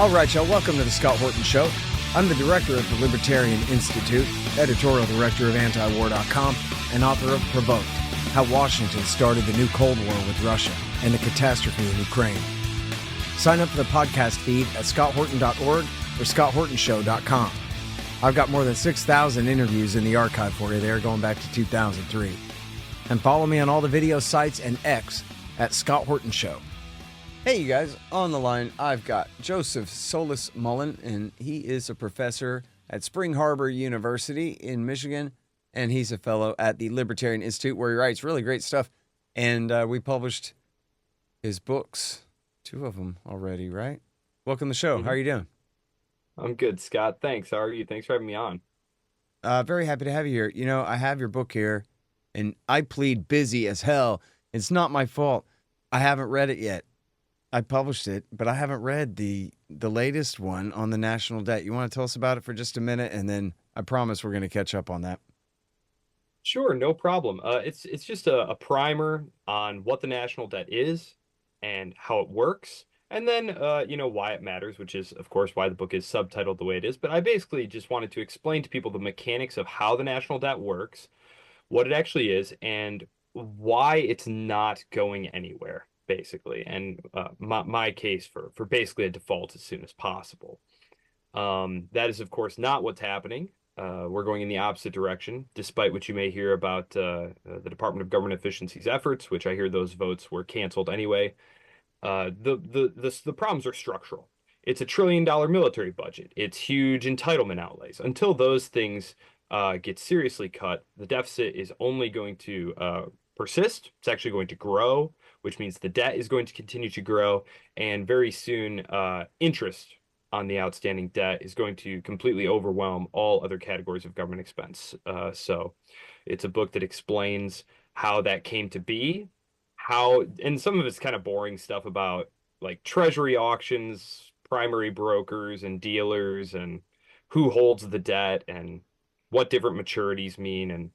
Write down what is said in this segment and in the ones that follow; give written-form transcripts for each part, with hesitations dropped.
All right, y'all, welcome to the Scott Horton Show. I'm the director of the Libertarian Institute, editorial director of antiwar.com, and author of Provoked, How Washington Started the New Cold War with Russia and the Catastrophe in Ukraine. Sign up for the podcast feed at scotthorton.org or scotthortonshow.com. I've got more than 6,000 interviews in the archive for you there going back to 2003. And follow me on all the video sites and X at Scott Horton Show. Hey, you guys, on the line, I've got Joseph Solis-Mullen, and he is a professor at Spring Harbor University in Michigan, and he's a fellow at the Libertarian Institute, where he writes really great stuff. And we published his books, 2 of them already, right? Welcome to the show. How are you doing? I'm good, Scott. Thanks. How are you? Thanks for having me on. Very happy to have you here. You know, I have your book here, and I plead busy as hell. It's not my fault. I haven't read it yet. I published it, but I haven't read the latest one on the national debt. You want to tell us about it for just a minute, and then I promise we're going to catch up on that. Sure, no problem. It's just a primer on what the national debt is and how it works, and then why it matters, which is, of course, why the book is subtitled the way it is. But I basically just wanted to explain to people the mechanics of how the national debt works, what it actually is, and why it's not going anywhere, basically, and my case for basically a default as soon as possible. That is, of course, not what's happening. We're going in the opposite direction, despite what you may hear about the Department of Government Efficiency's efforts, which I hear those votes were canceled anyway. The problems are structural. It's a $1 trillion military budget. It's huge entitlement outlays. Until those things get seriously cut, the deficit is only going to persist. It's actually going to grow, which means the debt is going to continue to grow, and very soon interest on the outstanding debt is going to completely overwhelm all other categories of government expense. So it's a book that explains how that came to be, and some of it's kind of boring stuff about like treasury auctions, primary brokers and dealers, and who holds the debt and what different maturities mean. And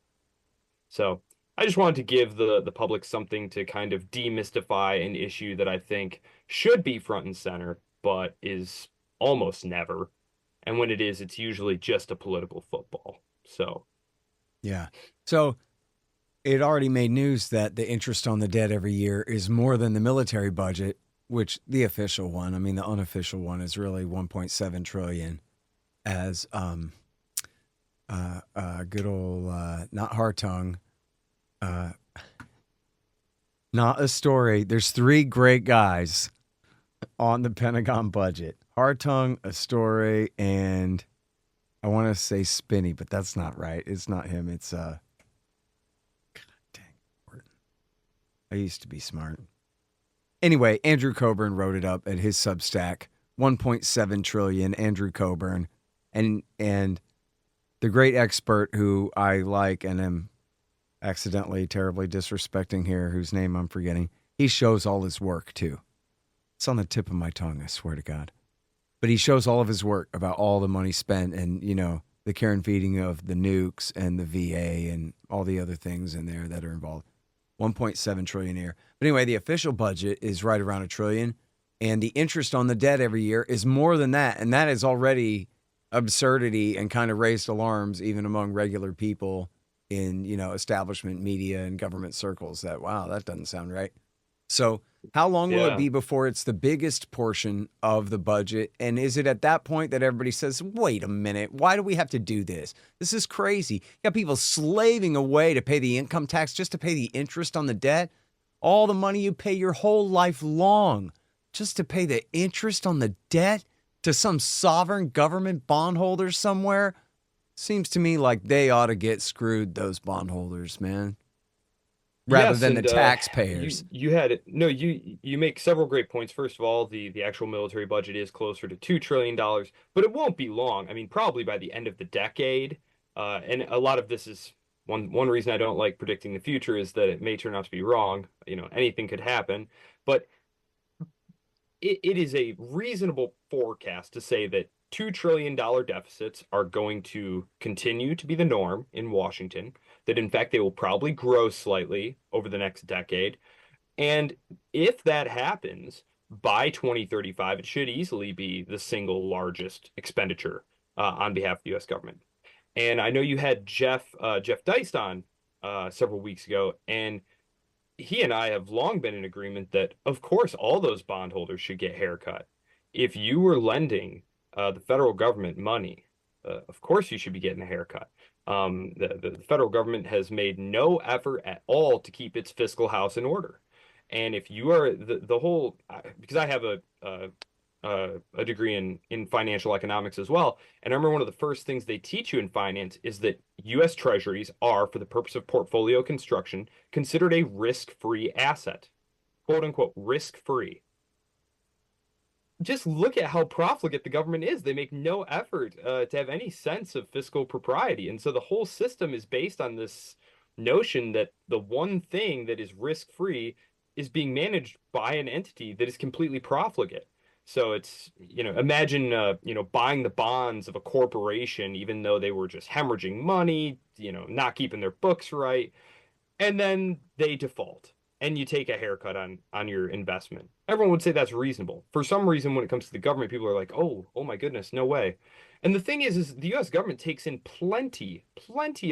so I just wanted to give the public something to kind of demystify an issue that I think should be front and center, but is almost never. And when it is, it's usually just a political football. So, yeah. So it already made news that the interest on the debt every year is more than the military budget, which the official one, I mean, the unofficial one is really 1.7 trillion as good old, not Hartung, not a story. There's 3 great guys on the Pentagon budget. Hartung, a story, and I want to say Spinney, but that's not right. It's not him. It's God dang. I used to be smart. Anyway, Andrew Coburn wrote it up at his Substack. 1.7 trillion, Andrew Coburn, and the great expert who I like and am accidentally terribly disrespecting here, whose name I'm forgetting. He shows all his work too. It's on the tip of my tongue, I swear to God. But he shows all of his work about all the money spent and, you know, the care and feeding of the nukes and the VA and all the other things in there that are involved. 1.7 trillion a year. But anyway, the official budget is right around $1 trillion, and the interest on the debt every year is more than that. And that is already absurdity and kind of raised alarms even among regular people in, you know, establishment media and government circles that, wow, that doesn't sound right. So how long will it be before it's the biggest portion of the budget? And is it at that point that everybody says, wait a minute, why do we have to do this? This is crazy. You got people slaving away to pay the income tax just to pay the interest on the debt. All the money you pay your whole life long just to pay the interest on the debt to some sovereign government bondholder somewhere. Seems to me like they ought to get screwed, those bondholders, man. Rather than the taxpayers. You make several great points. First of all, the actual military budget is closer to $2 trillion, but it won't be long. I mean, probably by the end of the decade. And a lot of this is one reason I don't like predicting the future is that it may turn out to be wrong. You know, anything could happen, but it is a reasonable forecast to say that $2 trillion deficits are going to continue to be the norm in Washington, that in fact they will probably grow slightly over the next decade. And if that happens, by 2035, it should easily be the single largest expenditure on behalf of the U.S. government. And I know you had Jeff Deist on several weeks ago, and he and I have long been in agreement that, of course, all those bondholders should get haircut. If you were lending the federal government money, of course you should be getting a haircut. The federal government has made no effort at all to keep its fiscal house in order. And if you are the whole, because I have a degree in financial economics as well. And I remember one of the first things they teach you in finance is that U.S. Treasuries are, for the purpose of portfolio construction, considered a risk-free asset, quote unquote, risk-free. Just look at how profligate the government is. They make no effort to have any sense of fiscal propriety. And so the whole system is based on this notion that the one thing that is risk-free is being managed by an entity that is completely profligate. So it's, imagine, buying the bonds of a corporation, even though they were just hemorrhaging money, not keeping their books right, and then they default and you take a haircut on your investment. Everyone would say that's reasonable. For some reason, when it comes to the government, people are like, oh my goodness, no way. And the thing is the U.S. government takes in plenty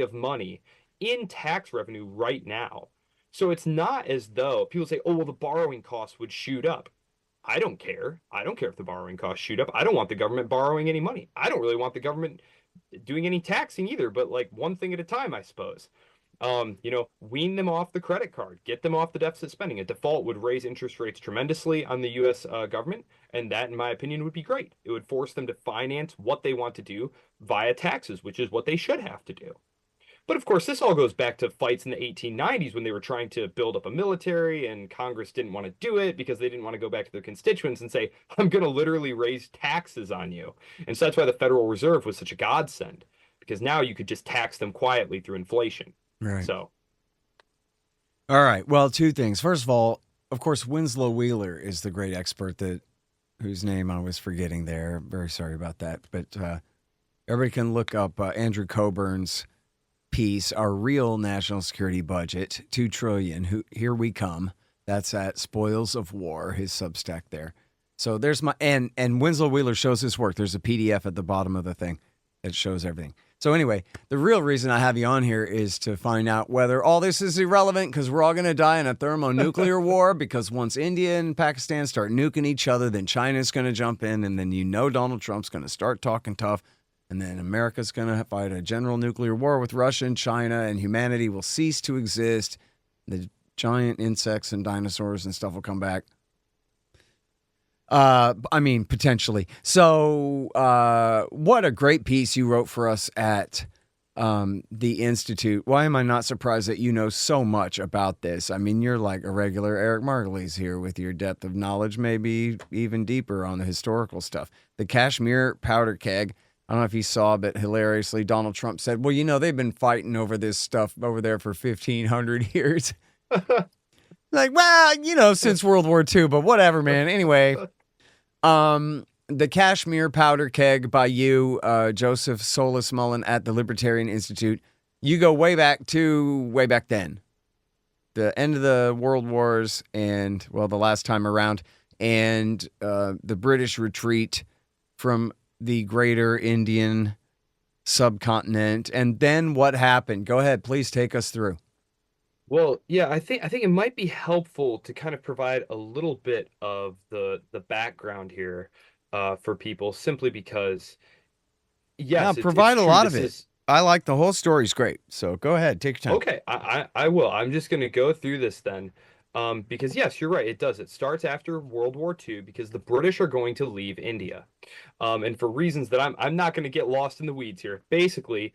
of money in tax revenue right now. So it's not as though people say, oh, well, the borrowing costs would shoot up. I don't care. I don't care if the borrowing costs shoot up. I don't want the government borrowing any money. I don't really want the government doing any taxing either, but like one thing at a time, I suppose. Wean them off the credit card, get them off the deficit spending. A default would raise interest rates tremendously on the U.S. Government, and that, in my opinion, would be great. It would force them to finance what they want to do via taxes, which is what they should have to do. But of course, this all goes back to fights in the 1890s when they were trying to build up a military and Congress didn't want to do it because they didn't want to go back to their constituents and say, I'm going to literally raise taxes on you. And so that's why the Federal Reserve was such a godsend, because now you could just tax them quietly through inflation. Right. So. All right. Well, two things. First of all, of course, Winslow Wheeler is the great expert whose name I was forgetting there. Very sorry about that. But everybody can look up Andrew Coburn's piece, Our Real National Security Budget, $2 trillion. Here we come. That's at Spoils of War, his Substack there. So there's and Winslow Wheeler shows his work. There's a PDF at the bottom of the thing that shows everything. So anyway, the real reason I have you on here is to find out whether all this is irrelevant, because we're all going to die in a thermonuclear war, because once India and Pakistan start nuking each other, then China's going to jump in, and then Donald Trump's going to start talking tough, and then America's going to fight a general nuclear war with Russia and China, and humanity will cease to exist. The giant insects and dinosaurs and stuff will come back. Potentially. So, what a great piece you wrote for us at the Institute. Why am I not surprised that you know so much about this? I mean, you're like a regular Eric Margulies here with your depth of knowledge, maybe even deeper on the historical stuff. The Kashmir powder keg. I don't know if you saw, but hilariously, Donald Trump said, well, they've been fighting over this stuff over there for 1,500 years. Like, well, since World War II, but whatever, man. Anyway, the Kashmir powder keg by you, Joseph Solis-Mullen at the Libertarian Institute. You go way back then, the end of the World Wars and, well, the last time around, and the British retreat from the greater Indian subcontinent. And then what happened? Go ahead, please take us through. Well, yeah, I think it might be helpful to kind of provide a little bit of the background here for people, simply because, yes, provide it's a true. lot of it. I like the whole story's great. So go ahead, take your time. Okay, I will. I'm just going to go through this then, because yes, you're right. It does. It starts after World War II because the British are going to leave India, and for reasons that I'm not going to get lost in the weeds here. Basically,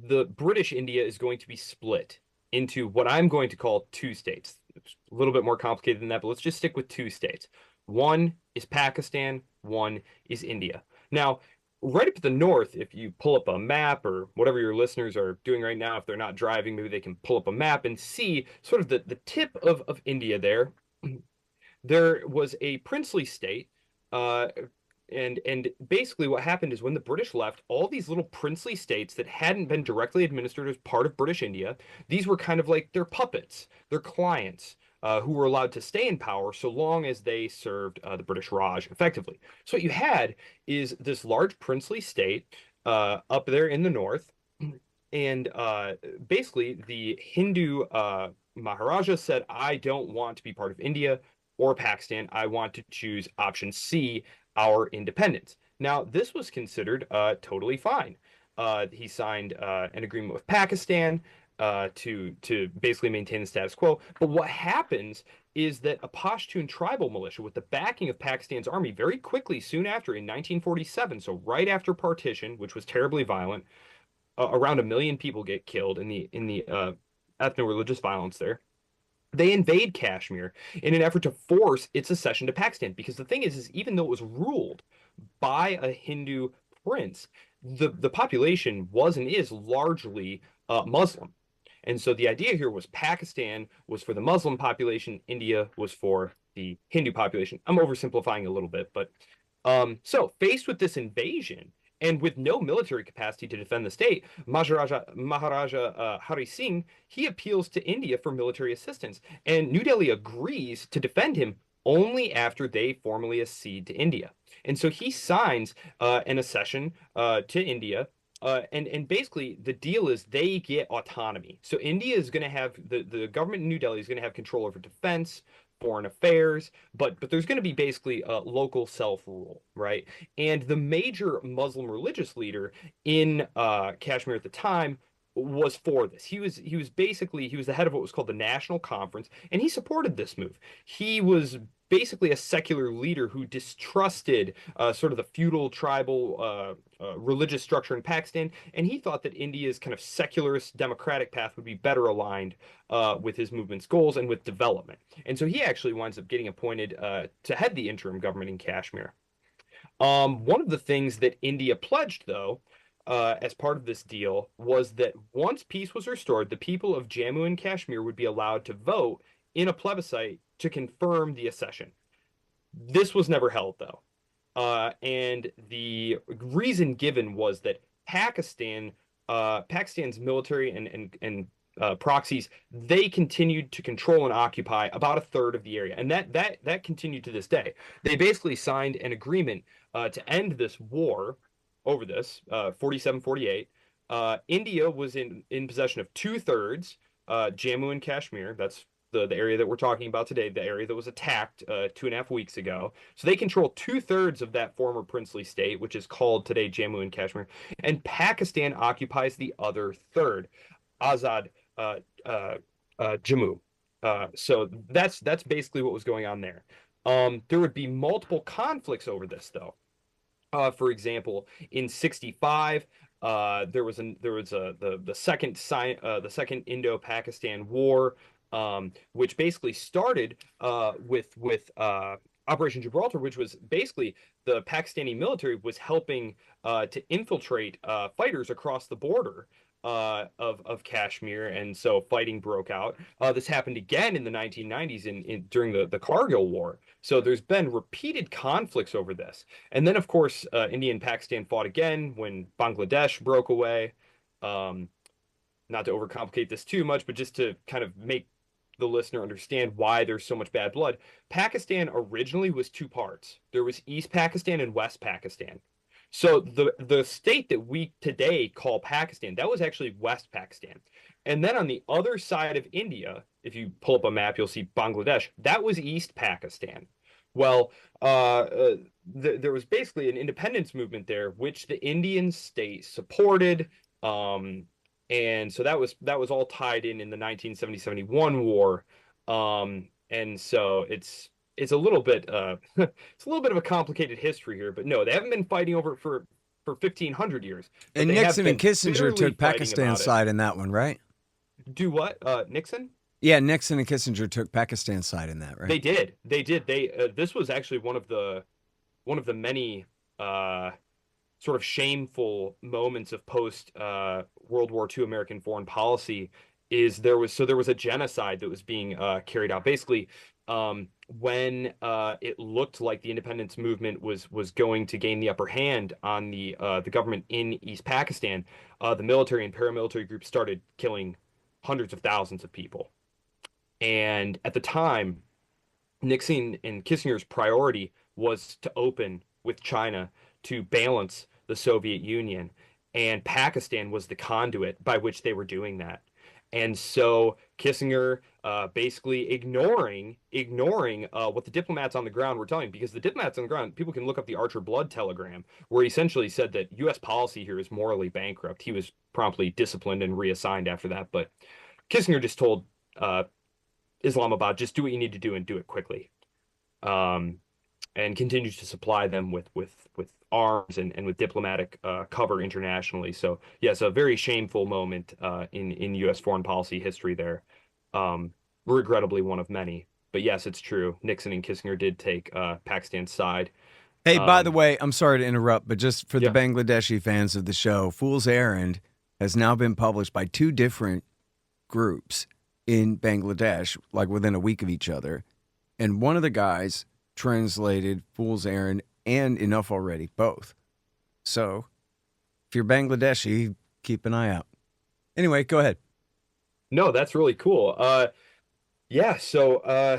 the British India is going to be split into what I'm going to call two states. It's a little bit more complicated than that, but let's just stick with two states. One is Pakistan, one is India. Now, right up at the north, if you pull up a map or whatever your listeners are doing right now, if they're not driving, maybe they can pull up a map and see sort of the tip of India there. There was a princely state, and basically what happened is when the British left, all these little princely states that hadn't been directly administered as part of British India, these were kind of like their puppets, their clients. who were allowed to stay in power so long as they served the British Raj effectively. So what you had is this large princely state up there in the north, and basically the Hindu Maharaja said, "I don't want to be part of India or Pakistan. I want to choose option C, our independence." Now, this was considered totally fine. He signed an agreement with Pakistan to basically maintain the status quo. But what happens is that a Pashtun tribal militia, with the backing of Pakistan's army, very quickly, soon after, in 1947, so right after partition, which was terribly violent, around 1 million people get killed in the ethno-religious violence there. They invade Kashmir in an effort to force its accession to Pakistan. Because the thing is even though it was ruled by a Hindu prince, the population was and is largely Muslim. And so the idea here was Pakistan was for the Muslim population, India was for the Hindu population. I'm oversimplifying a little bit, but so faced with this invasion and with no military capacity to defend the state, Maharaja Hari Singh, he appeals to India for military assistance, and New Delhi agrees to defend him only after they formally accede to India. And so he signs an accession to India. And basically the deal is they get autonomy. So India is going to have the government in New Delhi is going to have control over defense, foreign affairs, but there's going to be basically local self-rule, right? And the major Muslim religious leader in Kashmir at the time was for this. He was the head of what was called the National Conference, and he supported this move. He was basically a secular leader who distrusted sort of the feudal tribal religious structure in Pakistan, and he thought that India's kind of secularist democratic path would be better aligned with his movement's goals and with development. And so he actually winds up getting appointed to head the interim government in Kashmir. One of the things that India pledged, though, as part of this deal, was that once peace was restored, the people of Jammu and Kashmir would be allowed to vote in a plebiscite to confirm the accession. This was never held, though. And the reason given was that Pakistan's military and proxies, they continued to control and occupy about a third of the area, and that continued to this day. They basically signed an agreement to end this war over this 47-48. India was in possession of two-thirds Jammu and Kashmir. That's the area that we're talking about today, the area that was attacked 2.5 weeks ago. So they control two-thirds of that former princely state, which is called today Jammu and Kashmir. And Pakistan occupies the other third, Azad Jammu. So that's basically what was going on there. There would be multiple conflicts over this, though. For example, in '65, there was the second Indo-Pakistan War, which basically started with Operation Gibraltar, which was basically the Pakistani military was helping to infiltrate fighters across the border of Kashmir, and so fighting broke out. This happened again in the 1990s during the Kargil War. So there's been repeated conflicts over this. And then, of course, India and Pakistan fought again when Bangladesh broke away. Not to overcomplicate this too much, but just to kind of make the listener understand why there's so much bad blood. Pakistan originally was two parts. There was East Pakistan and West Pakistan. So the state that we today call Pakistan, that was actually West Pakistan. And then on the other side of India, if you pull up a map, you'll see Bangladesh. That was East Pakistan. Well, there was basically an independence movement there, which the Indian state supported. And so that was all tied in the 1970-71 war. And so it's a little bit it's a little bit of a complicated history here, but no, they haven't been fighting over it for 1,500 years. And Nixon and Kissinger took Pakistan's side in that one, right? Do what? Nixon? Yeah, Nixon and Kissinger took Pakistan's side in that, right? They did. This was actually one of the many sort of shameful moments of post World War II American foreign policy. There was a genocide that was being carried out. Basically, when it looked like the independence movement was going to gain the upper hand on the government in East Pakistan, the military and paramilitary groups started killing hundreds of thousands of people. And at the time, Nixon and Kissinger's priority was to open with China to balance the Soviet Union, and Pakistan was the conduit by which they were doing that. And so Kissinger basically ignoring what the diplomats on the ground were telling him, because the diplomats on the ground, people can look up the Archer Blood telegram, where he essentially said that U.S. policy here is morally bankrupt. He was promptly disciplined and reassigned after that, but Kissinger just told uh, Islamabad, just do what you need to do and do it quickly, um, and continues to supply them with arms and with diplomatic cover internationally. So yes, a very shameful moment in U.S. foreign policy history there. Regrettably one of many. But yes, it's true. Nixon and Kissinger did take Pakistan's side. Hey, by the Um, way, I'm sorry to interrupt, but just for the yeah. Bangladeshi fans of the show, Fool's Errand has now been published by two different groups in Bangladesh, like within a week of each other. And one of the guys translated Fool's Errand and Enough Already, both. So if you're Bangladeshi, keep an eye out. Anyway, go ahead. No, that's really cool. Yeah, so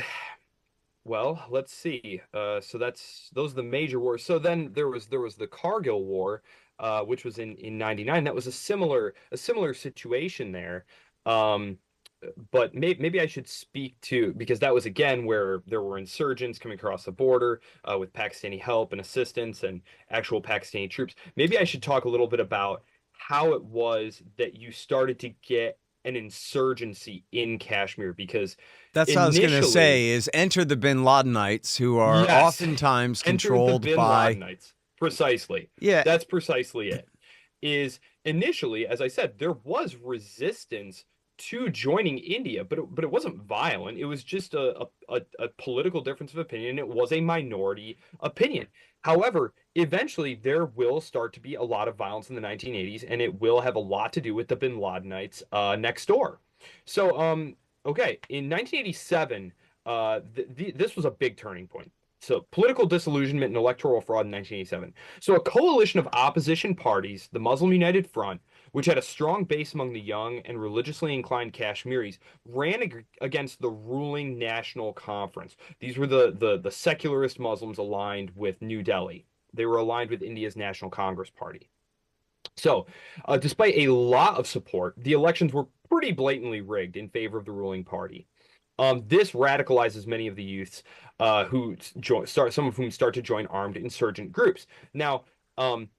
well, let's see. So that's those are the major wars. So then there was the Kargil War, which was in '99. That was a similar situation there. Um, but maybe I should speak to, because that was again where there were insurgents coming across the border with Pakistani help and assistance and actual Pakistani troops. Maybe I should talk a little bit about how it was that you started to get an insurgency in Kashmir, because That's what I was going to initially, say is enter the bin Ladenites who are yes, oftentimes enter the controlled bin by, Ladenites. Precisely. yeah, That's precisely it. Is initially, as I said, there was resistance to joining India, but it wasn't violent. It was just a political difference of opinion. It was a minority opinion. However, eventually there will start to be a lot of violence in the 1980s, and it will have a lot to do with the bin Ladenites next door. So, okay, in 1987, this was a big turning point. So, political disillusionment and electoral fraud in 1987. So, a coalition of opposition parties, the Muslim United Front, which had a strong base among the young and religiously inclined Kashmiris, ran against the ruling National Conference. These were the secularist Muslims aligned with New Delhi. They were aligned with India's National Congress Party. So, despite a lot of support, the elections were pretty blatantly rigged in favor of the ruling party. This radicalizes many of the youths who start, some of whom start to join armed insurgent groups. Now, um,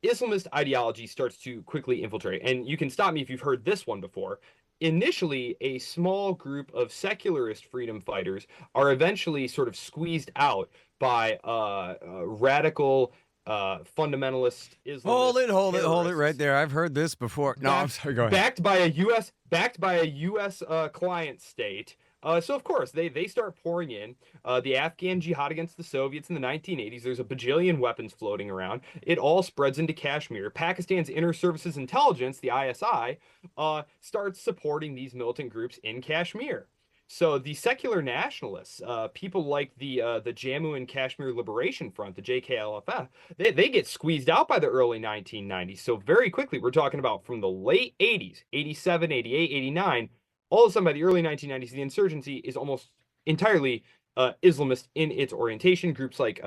Islamist ideology starts to quickly infiltrate, and you can stop me if you've heard this one before. Initially, a small group of secularist freedom fighters are eventually sort of squeezed out by radical fundamentalist hold Islamist it, hold it, hold it right terrorists there. I've heard this before. No, I'm sorry. Go ahead. backed by a U.S. Client state. So of course they start pouring in the Afghan jihad against the Soviets in the 1980s. There's a bajillion weapons floating around. It all spreads into Kashmir. Pakistan's Inter Services Intelligence, the ISI, starts supporting these militant groups in Kashmir. So the secular nationalists, people like the Jammu and Kashmir Liberation Front, the JKLFF, they get squeezed out by the early 1990s. So very quickly, we're talking about from the late 80s, 87, 88, 89, all of a sudden by the early 1990s, the insurgency is almost entirely Islamist in its orientation. Groups like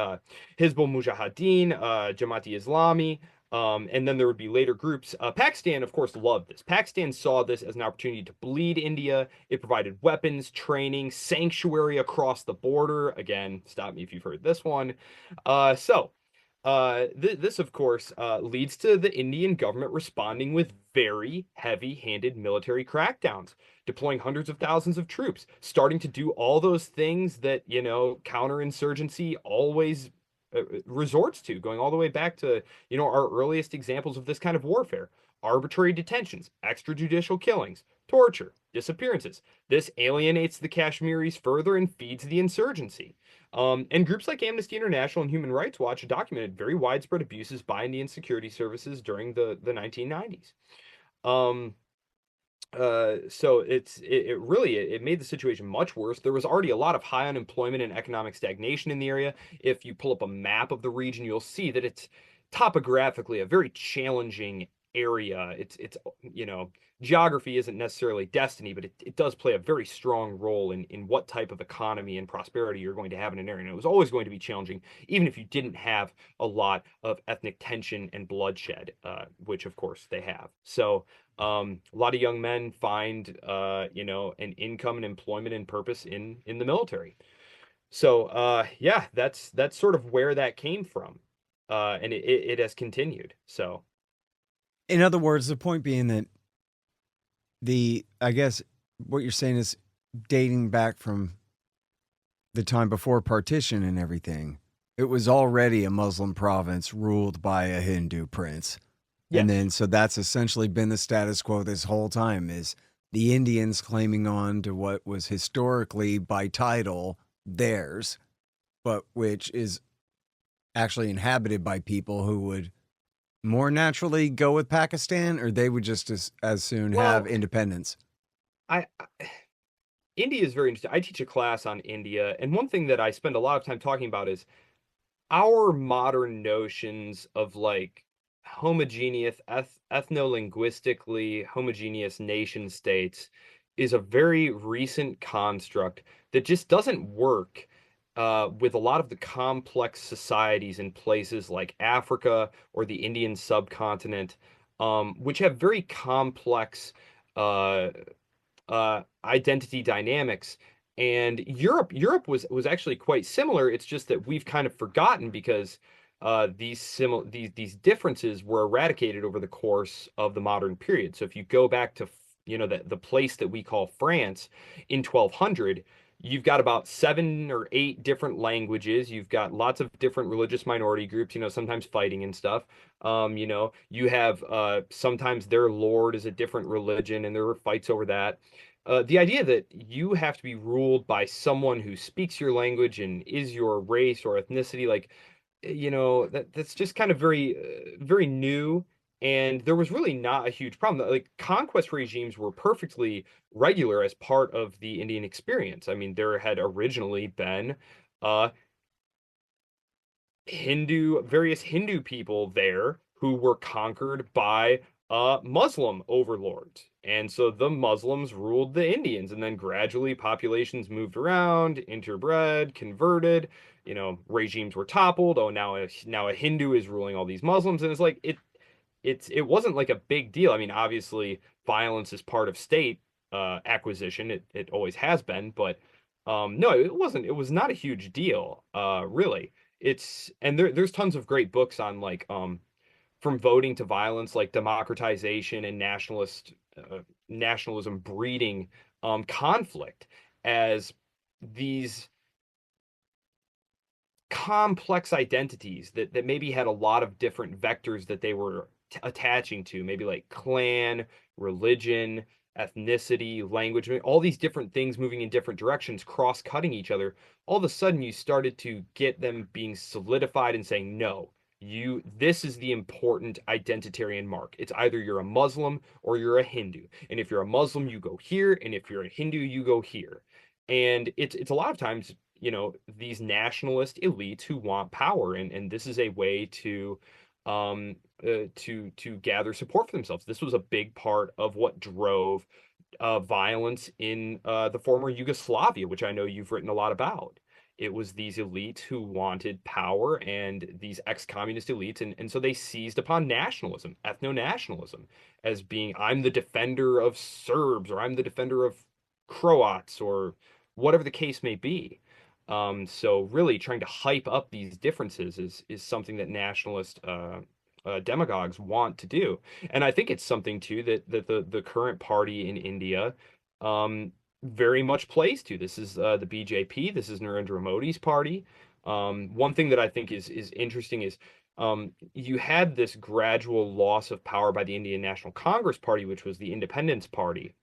Hizbul Mujahideen, Jamaati Islami, and then there would be later groups. Pakistan, of course, loved this. Pakistan saw this as an opportunity to bleed India. It provided weapons, training, sanctuary across the border. Again, stop me if you've heard this one. This, of course, leads to the Indian government responding with very heavy-handed military crackdowns, deploying hundreds of thousands of troops, starting to do all those things that, counterinsurgency always resorts to, going all the way back to, our earliest examples of this kind of warfare: arbitrary detentions, extrajudicial killings, torture, disappearances. This alienates the Kashmiris further and feeds the insurgency. And groups like Amnesty International and Human Rights Watch documented very widespread abuses by Indian security services during the 1990s. Um, so it really it made the situation much worse. There was already a lot of high unemployment and economic stagnation in the area. If you pull up a map of the region, you'll see that it's topographically a very challenging area. Geography isn't necessarily destiny, but it does play a very strong role in what type of economy and prosperity you're going to have in an area. And it was always going to be challenging, even if you didn't have a lot of ethnic tension and bloodshed, which of course they have. So a lot of young men find an income and employment and purpose in the military. So yeah, that's sort of where that came from. And it has continued. So In other words, the point being that I guess what you're saying is dating back from the time before partition and everything, it was already a Muslim province ruled by a Hindu prince. And yes. then, so that's essentially been the status quo this whole time, is the Indians claiming on to what was historically by title theirs, but which is actually inhabited by people who would more naturally go with Pakistan, or they would just as soon have Well, independence. I India is very interesting. I teach a class on India, and one thing that I spend a lot of time talking about is our modern notions of like homogeneous, ethno-linguistically homogeneous nation states is a very recent construct that just doesn't work with a lot of the complex societies in places like Africa or the Indian subcontinent, which have very complex uh, identity dynamics. And Europe was actually quite similar. It's just that we've kind of forgotten because these differences were eradicated over the course of the modern period. So if you go back to the place that we call France in 1200, you've got about 7 or 8 different languages. You've got lots of different religious minority groups, sometimes fighting and stuff. You have sometimes their lord is a different religion and there were fights over that. The idea that you have to be ruled by someone who speaks your language and is your race or ethnicity, like, that's just kind of very new. And there was really not a huge problem. Like conquest regimes were perfectly regular as part of the Indian experience. I mean, there had originally been uh, various Hindu people there who were conquered by Muslim overlords. And so the Muslims ruled the Indians, and then gradually populations moved around, interbred, converted, regimes were toppled. Oh, now a Hindu is ruling all these Muslims, and it's like it wasn't like a big deal. I mean, obviously violence is part of state acquisition. It always has been, but no, it wasn't. It was not a huge deal, really. There's tons of great books on like from voting to violence, like democratization and nationalism breeding conflict as these complex identities that maybe had a lot of different vectors that they were attaching to, maybe like clan, religion, ethnicity, language, I mean, all these different things moving in different directions, cross-cutting each other. All of a sudden, you started to get them being solidified and saying, no, this is the important identitarian mark. It's either you're a Muslim or you're a Hindu. And if you're a Muslim, you go here, and if you're a Hindu, you go here. And it's a lot of times these nationalist elites who want power, and this is a way to gather support for themselves. This was a big part of what drove violence in the former Yugoslavia, which I know you've written a lot about. It was these elites who wanted power and these ex-communist elites, and so they seized upon nationalism, ethno-nationalism, as being, I'm the defender of Serbs, or I'm the defender of Croats, or whatever the case may be. So really trying to hype up these differences is something that nationalist demagogues want to do. And I think it's something too that the current party in India very much plays to. This is the BJP. This is Narendra Modi's party. One thing that I think is interesting is you had this gradual loss of power by the Indian National Congress Party, which was the Independence Party,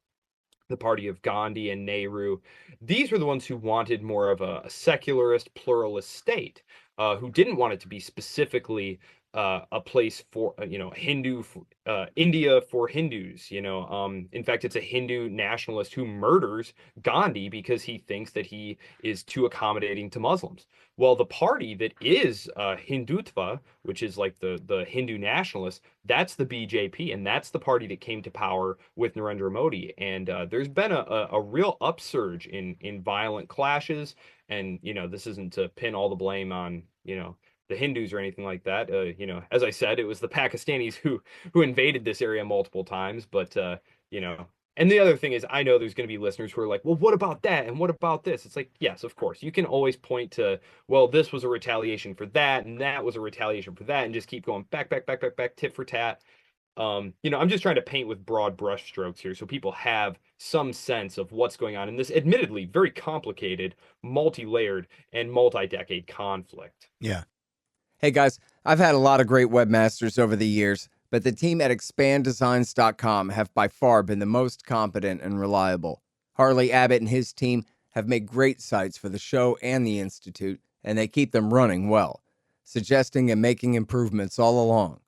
the party of Gandhi and Nehru. These were the ones who wanted more of a secularist, pluralist state, who didn't want it to be specifically a place for India for Hindus. In fact, it's a Hindu nationalist who murders Gandhi because he thinks that he is too accommodating to Muslims. Well, the party that is Hindutva, which is like the Hindu nationalists, that's the BJP, and that's the party that came to power with Narendra Modi. And there's been a real upsurge in violent clashes. And this isn't to pin all the blame on the Hindus or anything like that. As I said, it was the Pakistanis who invaded this area multiple times. But you know, and the other thing is, I know there's going to be listeners who are like, "Well, what about that? And what about this?" It's like, yes, of course, you can always point to, well, this was a retaliation for that, and that was a retaliation for that, and just keep going back, back, back, back, back, tit for tat. I'm just trying to paint with broad brushstrokes here so people have some sense of what's going on in this admittedly very complicated, multi-layered, and multi-decade conflict. Yeah. Hey guys, I've had a lot of great webmasters over the years, but the team at expanddesigns.com have by far been the most competent and reliable. Harley Abbott and his team have made great sites for the show and the Institute, and they keep them running well, suggesting and making improvements all along.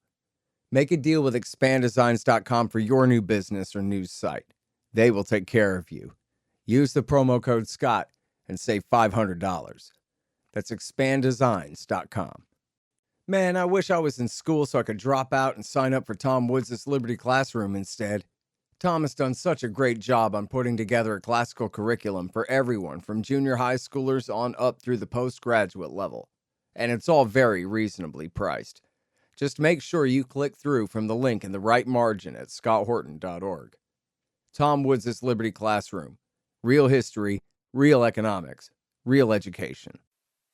Make a deal with expanddesigns.com for your new business or news site. They will take care of you. Use the promo code SCOTT and save $500. That's expanddesigns.com. Man, I wish I was in school so I could drop out and sign up for Tom Woods' Liberty Classroom instead. Tom has done such a great job on putting together a classical curriculum for everyone from junior high schoolers on up through the postgraduate level. And it's all very reasonably priced. Just make sure you click through from the link in the right margin at scotthorton.org. Tom Woods' Liberty Classroom. Real history, real economics, real education.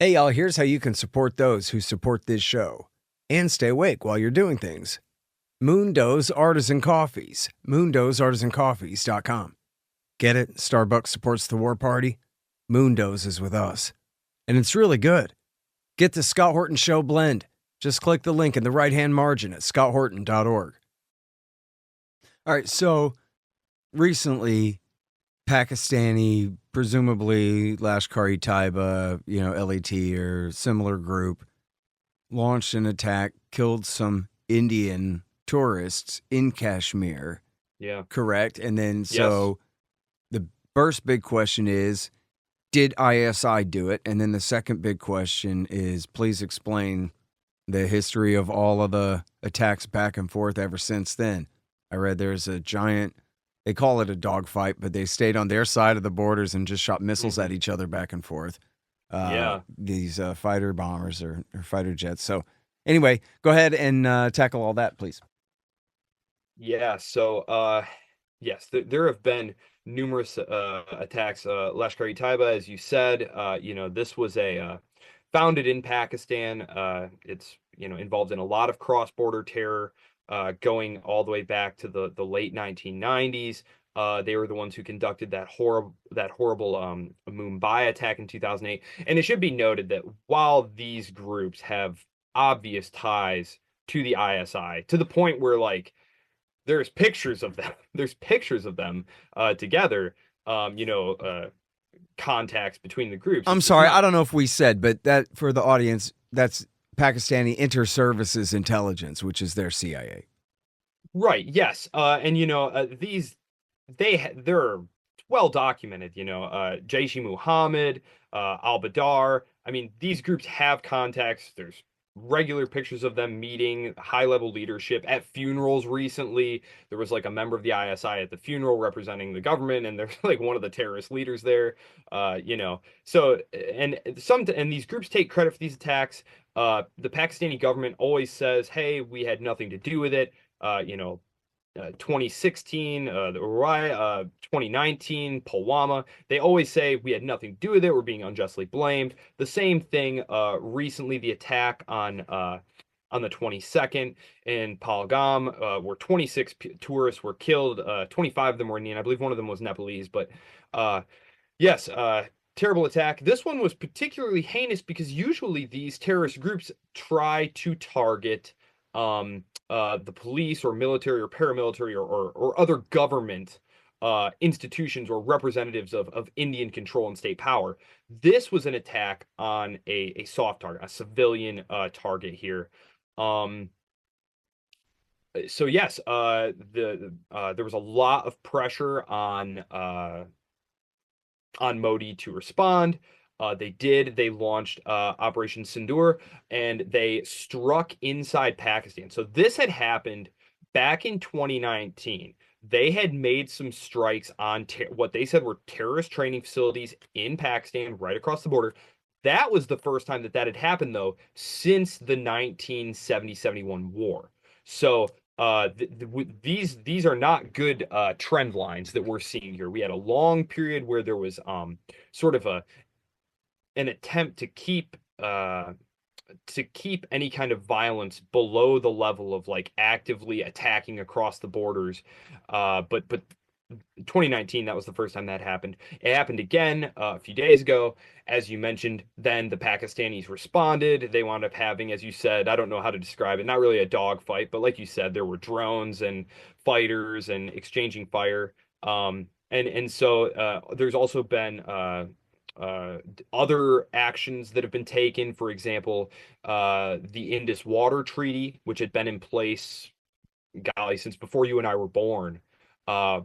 Hey, y'all, here's how you can support those who support this show and stay awake while you're doing things. Moondo's Artisan Coffees, moondosartisancoffees.com. Get it? Starbucks supports the war party. Moondo's is with us. And it's really good. Get the Scott Horton Show blend. Just click the link in the right-hand margin at scotthorton.org. All right, so recently, Pakistani, presumably Lashkar-e-Taiba, LET or similar group, launched an attack, killed some Indian tourists in Kashmir. Yeah. Correct? And then so the first big question is, did ISI do it? And then the second big question is, please explain the history of all of the attacks back and forth ever since then. I read there's a giant, they call it a dogfight, but they stayed on their side of the borders and just shot missiles at each other back and forth. These fighter bombers or fighter jets. So anyway, go ahead and tackle all that, please. Yeah. So, yes, there have been numerous attacks. Lashkar-e-Taiba, as you said, this was founded in Pakistan. It's involved in a lot of cross-border terror, going all the way back to the late 1990s. They were the ones who conducted that horrible Mumbai attack in 2008. And it should be noted that while these groups have obvious ties to the ISI, to the point where there's pictures of them, together, contacts between the groups. I'm sorry, I don't know if we said, but that for the audience, that's Pakistani Inter-Services Intelligence, which is their CIA. Right. Yes. They're well documented. Jaish-e-Muhammad, al-Badr. I mean, these groups have contacts. There's regular pictures of them meeting high-level leadership at funerals. Recently, there was a member of the ISI at the funeral representing the government, and there's one of the terrorist leaders there. So and these groups take credit for these attacks. The Pakistani government always says, "Hey, we had nothing to do with it." 2016, the Uri, 2019, Pulwama. They always say we had nothing to do with it. We're being unjustly blamed. The same thing recently, the attack on the 22nd in Pahalgam, where 26 tourists were killed. 25 of them were Indian. I believe one of them was Nepalese. But yes, terrible attack. This one was particularly heinous because usually these terrorist groups try to target the police or military or paramilitary or other government institutions or representatives of Indian control and state power. This was an attack on a soft target, a civilian target here. So yes, there was a lot of pressure on Modi to respond. They did. They launched Operation Sindoor, and they struck inside Pakistan. So this had happened back in 2019. They had made some strikes on what they said were terrorist training facilities in Pakistan, right across the border. That was the first time that had happened, though, since the 1970-71 war. So these are not good trend lines that we're seeing here. We had a long period where there was sort of an attempt to keep any kind of violence below the level of like actively attacking across the borders. But 2019, that was the first time that happened. It happened again a few days ago. As you mentioned, then the Pakistanis responded. They wound up having, as you said, I don't know how to describe it, not really a dogfight, but like you said, there were drones and fighters and exchanging fire. And so there's also been other actions that have been taken. For example, the Indus Water Treaty, which had been in place, golly, since before you and I were born,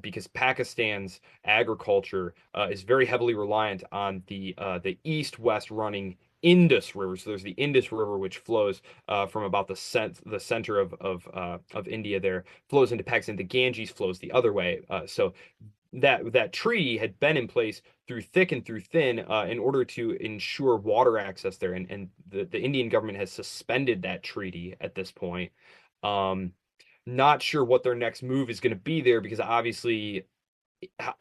because Pakistan's agriculture is very heavily reliant on the east-west running Indus River. So there's the Indus River, which flows from about the center of India there, flows into Pakistan. The Ganges flows the other way. So that treaty had been in place through thick and through thin in order to ensure water access there. And the Indian government has suspended that treaty at this point. Not sure what their next move is going to be there, because obviously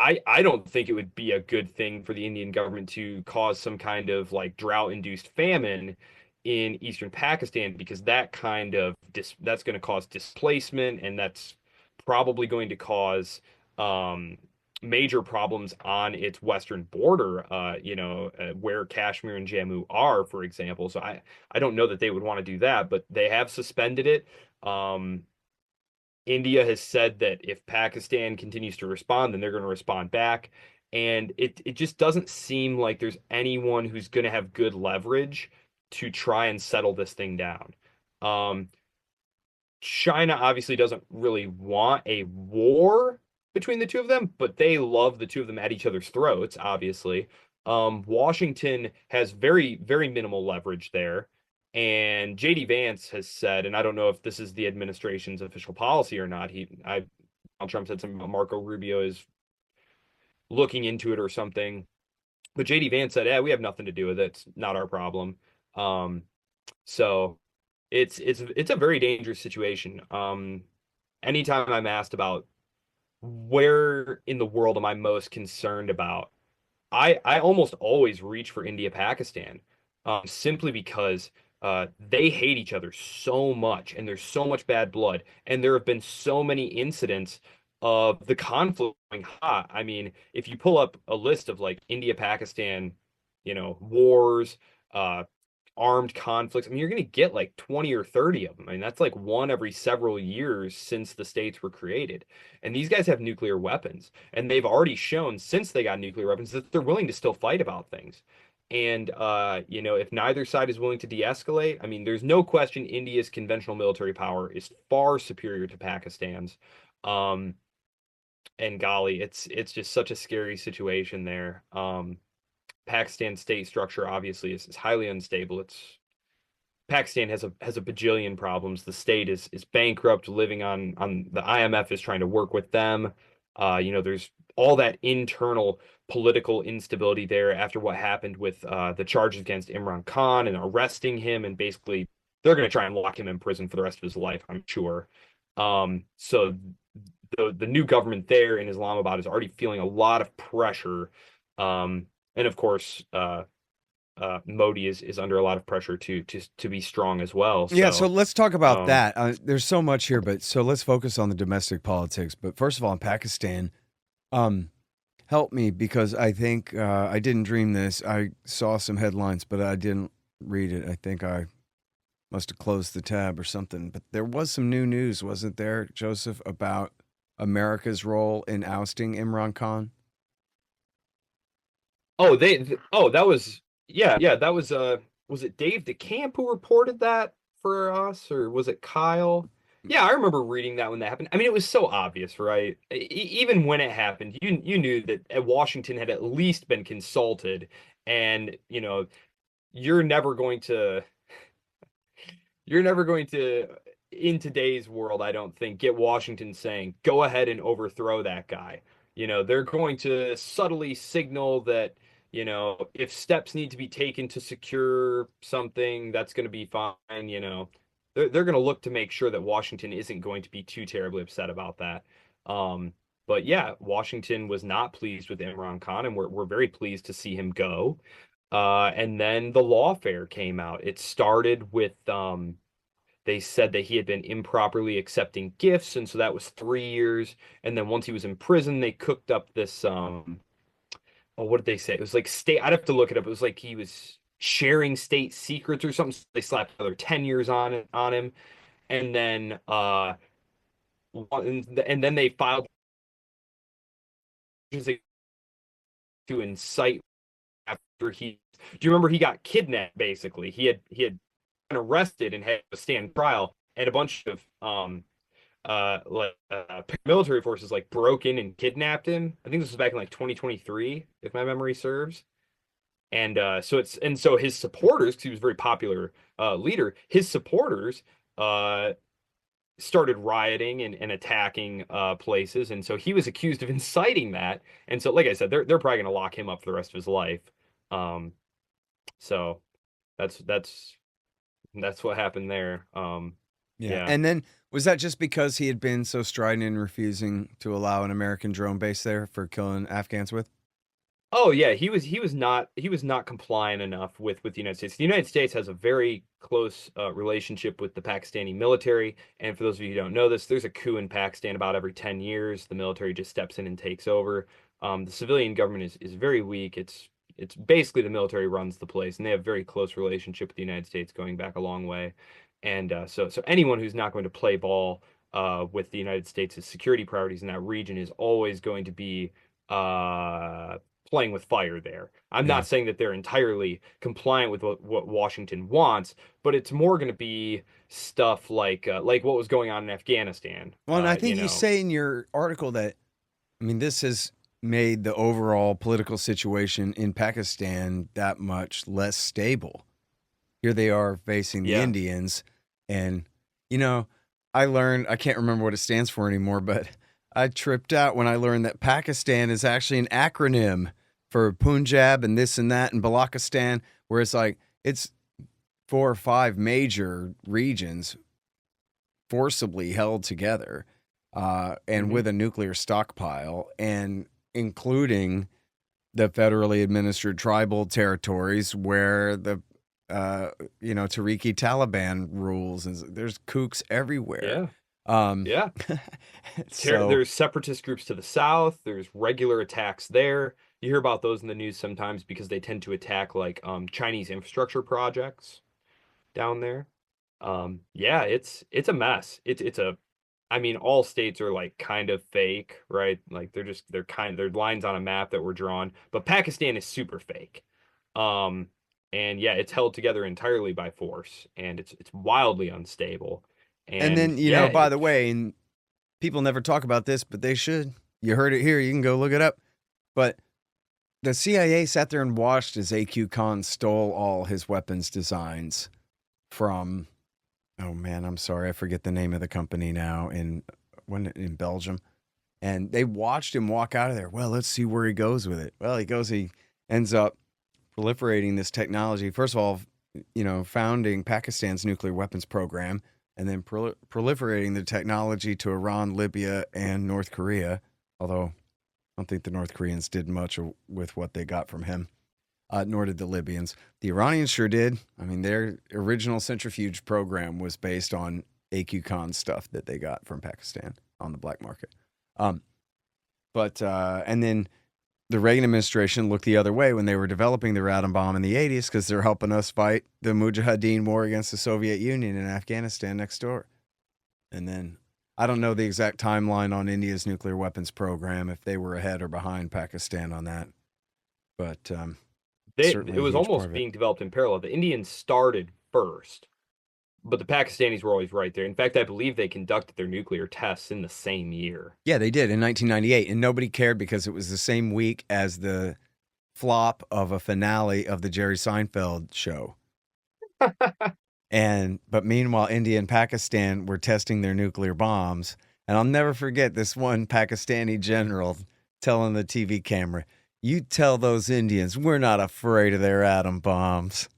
I don't think it would be a good thing for the Indian government to cause some kind of like drought-induced famine in eastern Pakistan, because that's going to cause displacement, and that's probably going to cause major problems on its western border, where Kashmir and Jammu are, for example. So I don't know that they would want to do that, but they have suspended it. India has said that if Pakistan continues to respond, then they're going to respond back. And it just doesn't seem like there's anyone who's going to have good leverage to try and settle this thing down. China obviously doesn't really want a war between the two of them, but they love the two of them at each other's throats, obviously. Washington has very, very minimal leverage there. And JD Vance has said, and I don't know if this is the administration's official policy or not. Donald Trump said something about Marco Rubio is looking into it or something. But JD Vance said, "Yeah, we have nothing to do with it. It's not our problem." So it's a very dangerous situation. Anytime I'm asked about where in the world am I most concerned about, I almost always reach for India, Pakistan, simply because they hate each other so much, and there's so much bad blood, and there have been so many incidents of the conflict going hot. I mean, if you pull up a list of like India, Pakistan, wars, armed conflicts, I mean, you're going to get like 20 or 30 of them. I mean, that's like one every several years since the states were created. And these guys have nuclear weapons, and they've already shown since they got nuclear weapons that they're willing to still fight about things. And if neither side is willing to de-escalate, I mean, there's no question India's conventional military power is far superior to Pakistan's. And golly, it's just such a scary situation there. Pakistan state structure obviously is highly unstable. Pakistan has a bajillion problems. The state is bankrupt, living on the IMF is trying to work with them. There's all that internal political instability there after what happened with the charges against Imran Khan and arresting him, and basically they're going to try and lock him in prison for the rest of his life, I'm sure. So the new government there in Islamabad is already feeling a lot of pressure. And of course, Modi is under a lot of pressure to be strong as well. Yeah, so let's talk about that. There's so much here, but so let's focus on the domestic politics. But first of all, in Pakistan, help me, because I think I didn't dream this. I saw some headlines, but I didn't read it. I think I must have closed the tab or something. But there was some new news, wasn't there, Joseph, about America's role in ousting Imran Khan? Oh, that was, yeah, that was it Dave DeCamp who reported that for us, or was it Kyle? Yeah, I remember reading that when that happened. I mean, it was so obvious, right? Even when it happened, you knew that Washington had at least been consulted, and you're never going to you're never going to in today's world, I don't think, get Washington saying, go ahead and overthrow that guy. They're going to subtly signal that, if steps need to be taken to secure something, that's going to be fine. They're going to look to make sure that Washington isn't going to be too terribly upset about that. But yeah, Washington was not pleased with Imran Khan, and we're very pleased to see him go. And then the lawfare came out. It started with they said that he had been improperly accepting gifts, and so that was 3 years. And then once he was in prison, they cooked up this oh, what did they say? It was like state. I'd have to look it up. It was like he was sharing state secrets or something. So they slapped another 10 years on him, and then and then they filed to incite after he. Do you remember he got kidnapped? Basically, he had been arrested and had to stand trial, and a bunch of military forces like broke in and kidnapped him. I think this was back in like 2023, if my memory serves. And so his supporters, because he was a very popular leader, his supporters started rioting and attacking places, and so he was accused of inciting that. And so, like I said, they're probably going to lock him up for the rest of his life. So that's what happened there. Yeah. And then was that just because he had been so strident in refusing to allow an American drone base there for killing Afghans with? Oh yeah, he was not compliant enough with the United States. The United States has a very close relationship with the Pakistani military, and for those of you who don't know this, there's a coup in Pakistan about every 10 years. The military just steps in and takes over. The civilian government is very weak. It's basically the military runs the place, and they have a very close relationship with the United States going back a long way. And so anyone who's not going to play ball with the United States' security priorities in that region is always going to be playing with fire there. I'm not saying that they're entirely compliant with what Washington wants, but it's more going to be stuff like what was going on in Afghanistan. Well, and I think you say in your article that, I mean, this has made the overall political situation in Pakistan that much less stable. Here they are facing the Indians, and I learned, I can't remember what it stands for anymore, but I tripped out when I learned that Pakistan is actually an acronym for Punjab and this and that and Balochistan, where it's like it's 4 or 5 major regions forcibly held together and with a nuclear stockpile, and including the federally administered tribal territories where the Tariqi Taliban rules, and there's kooks everywhere. Yeah. There's separatist groups to the south. There's regular attacks there. You hear about those in the news sometimes because they tend to attack like Chinese infrastructure projects down there. Yeah, it's a mess. I mean, all states are like kind of fake, right? Like they're lines on a map that were drawn, but Pakistan is super fake. And yeah, it's held together entirely by force, and it's wildly unstable. And then, by the way, and people never talk about this, but they should. You heard it here. You can go look it up. But the CIA sat there and watched as A.Q. Khan stole all his weapons designs from, oh man, I'm sorry, I forget the name of the company now, in Belgium. And they watched him walk out of there. Well, let's see where he goes with it. Well, he ends up proliferating this technology. First of all, founding Pakistan's nuclear weapons program, and then proliferating the technology to Iran, Libya, and North Korea. Although I don't think the North Koreans did much with what they got from him, nor did the Libyans. The Iranians sure did. I mean, their original centrifuge program was based on A.Q. Khan stuff that they got from Pakistan on the black market. And then the Reagan administration looked the other way when they were developing the atom bomb in the 80s, because they're helping us fight the Mujahideen war against the Soviet Union in Afghanistan next door. And then I don't know the exact timeline on India's nuclear weapons program, if they were ahead or behind Pakistan on that. But it was almost being developed in parallel. The Indians started first, But the Pakistanis were always right there. In fact, I believe they conducted their nuclear tests in the same year. Yeah, they did in 1998, and nobody cared because it was the same week as the flop of a finale of the Jerry Seinfeld show. But meanwhile, India and Pakistan were testing their nuclear bombs. And I'll never forget this one Pakistani general telling the TV camera, "You tell those Indians we're not afraid of their atom bombs."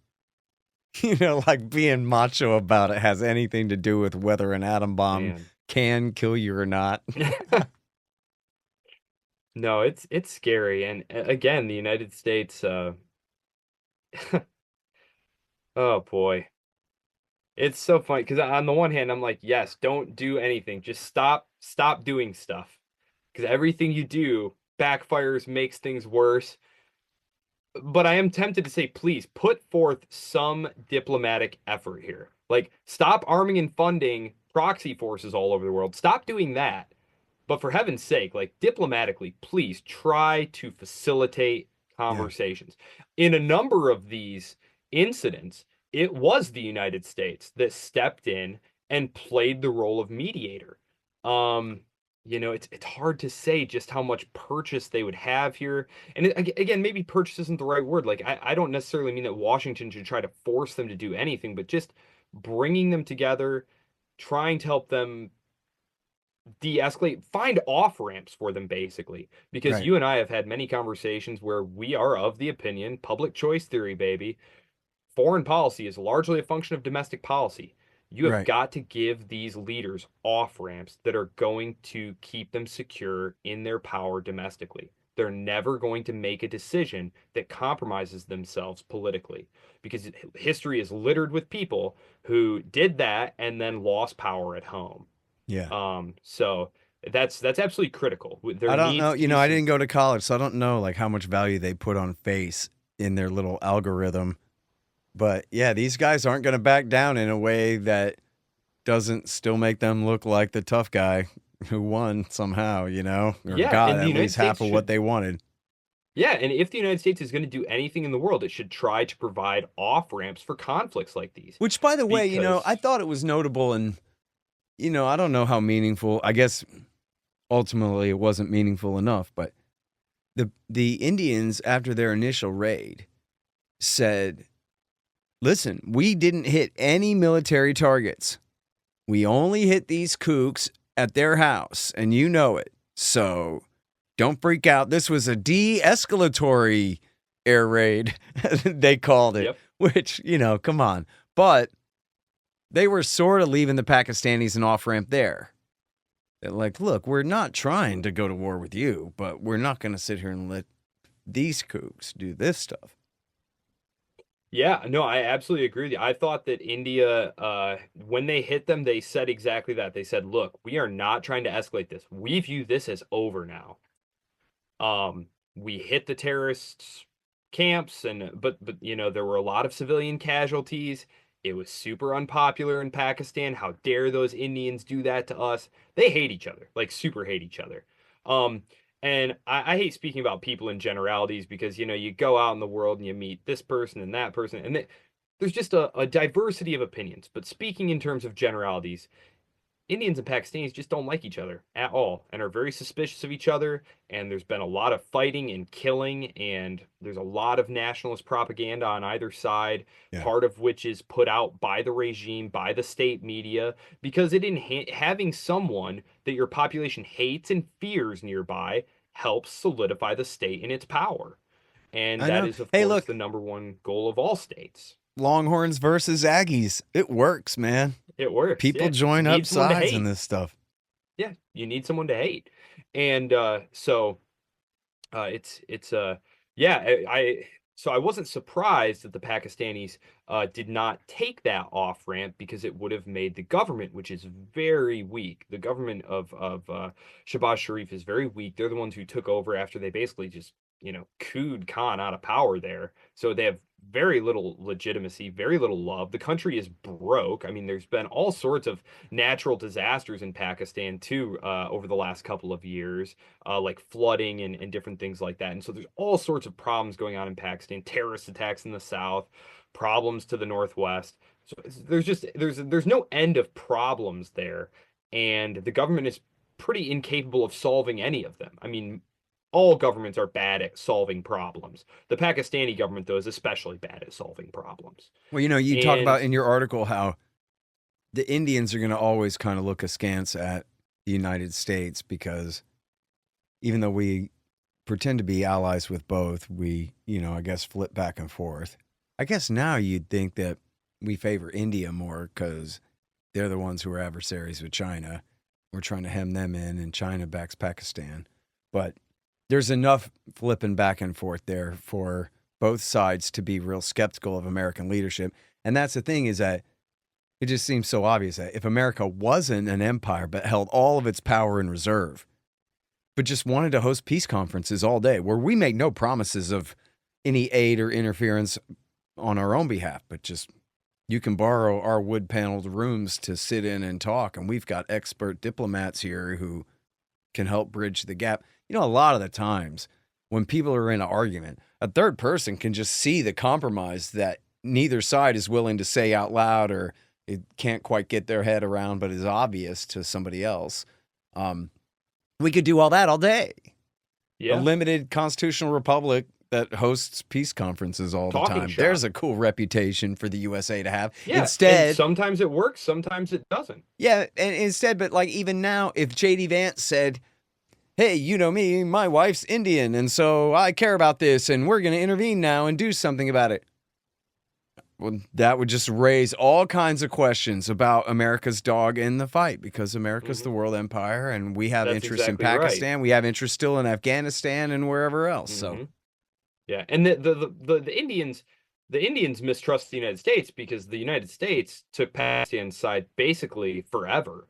You know, like being macho about it has anything to do with whether an atom bomb can kill you or not. No, it's scary. And again, the United States, oh boy. It's so funny because on the one hand, I'm like, yes, don't do anything. Just stop doing stuff. Because everything you do backfires, makes things worse. But I am tempted to say, please put forth some diplomatic effort here. Like, stop arming and funding proxy forces all over the world. Stop doing that. But for heaven's sake, like diplomatically, please try to facilitate conversations. In a number of these incidents, it was the United States that stepped in and played the role of mediator. It's hard to say just how much purchase they would have here. And again, maybe purchase isn't the right word. Like, I don't necessarily mean that Washington should try to force them to do anything, but just bringing them together, trying to help them de-escalate, find off ramps for them, basically. Because you and I have had many conversations where we are of the opinion, public choice theory, baby, foreign policy is largely a function of domestic policy. You have got to give these leaders off ramps that are going to keep them secure in their power domestically. They're never going to make a decision that compromises themselves politically, because history is littered with people who did that and then lost power at home. Yeah. So that's absolutely critical. I don't know. I didn't go to college, so I don't know like how much value they put on face in their little algorithm. But yeah, these guys aren't going to back down in a way that doesn't still make them look like the tough guy who won somehow, or got at least half of what they wanted. Yeah, and if the United States is going to do anything in the world, it should try to provide off ramps for conflicts like these. Which, by the way, I thought it was notable, and I don't know how meaningful. I guess ultimately it wasn't meaningful enough, but the Indians, after their initial raid, said, "Listen, we didn't hit any military targets. We only hit these kooks at their house, and you know it. So don't freak out. This was a de-escalatory air raid," they called it, which, come on. But they were sort of leaving the Pakistanis an off-ramp there. They're like, look, we're not trying to go to war with you, but we're not going to sit here and let these kooks do this stuff. Yeah, no, I absolutely agree with you. I thought that India, when they hit them, they said exactly that. They said, look, we are not trying to escalate this. We view this as over now. We hit the terrorists' camps, but there were a lot of civilian casualties. It was super unpopular in Pakistan. How dare those Indians do that to us? They hate each other, like super hate each other. And I hate speaking about people in generalities because, you go out in the world and you meet this person and that person, and there's just a diversity of opinions. But speaking in terms of generalities, Indians and Pakistanis just don't like each other at all and are very suspicious of each other. And there's been a lot of fighting and killing, and there's a lot of nationalist propaganda on either side, part of which is put out by the regime, by the state media, because having someone that your population hates and fears nearby helps solidify the state in its power. And that is, of course, the number one goal of all states. Longhorns versus Aggies. It works, man. It works. People join up sides in this stuff. Yeah, you need someone to hate. And so I wasn't surprised that the Pakistanis did not take that off ramp, because it would have made the government, which is very weak. The government of Shahbaz Sharif is very weak. They're the ones who took over after they basically just cooed Khan out of power there. So they have very little legitimacy, very little love. The country is broke. I mean, there's been all sorts of natural disasters in Pakistan too over the last couple of years, like flooding and different things like that. And so there's all sorts of problems going on in Pakistan, terrorist attacks in the south, problems to the northwest. So there's no end of problems there, and the government is pretty incapable of solving any of them. I mean, all governments are bad at solving problems. The Pakistani government, though, is especially bad at solving problems. Well, you talk And about in your article how the Indians are going to always kind of look askance at the United States because even though we pretend to be allies with both, we, I guess flip back and forth. I guess now you'd think that we favor India more because they're the ones who are adversaries with China. We're trying to hem them in, and China backs Pakistan. But there's enough flipping back and forth there for both sides to be real skeptical of American leadership. And that's the thing, is that it just seems so obvious that if America wasn't an empire but held all of its power in reserve, but just wanted to host peace conferences all day where we make no promises of any aid or interference on our own behalf, but just you can borrow our wood-paneled rooms to sit in and talk, and we've got expert diplomats here who can help bridge the gap. A lot of the times when people are in an argument, a third person can just see the compromise that neither side is willing to say out loud, or it can't quite get their head around, but is obvious to somebody else. We could do all that all day. yeah, A limited constitutional republic that hosts peace conferences all the Talking time. shop. There's a cool reputation for the USA to have. yeah. Instead, And sometimes it works, sometimes it doesn't. yeah, and instead, but like even now, if J.D. Vance said, hey, you know me, my wife's Indian, and so I care about this, and we're going to intervene now and do something about it. Well, that would just raise all kinds of questions about America's dog in the fight, because America's the world empire, and we have That's interests in exactly right. Pakistan. We have interest still in Afghanistan and wherever else. So, Mhm. Yeah, and the Indians mistrust the United States because the United States took Pakistan's side basically forever,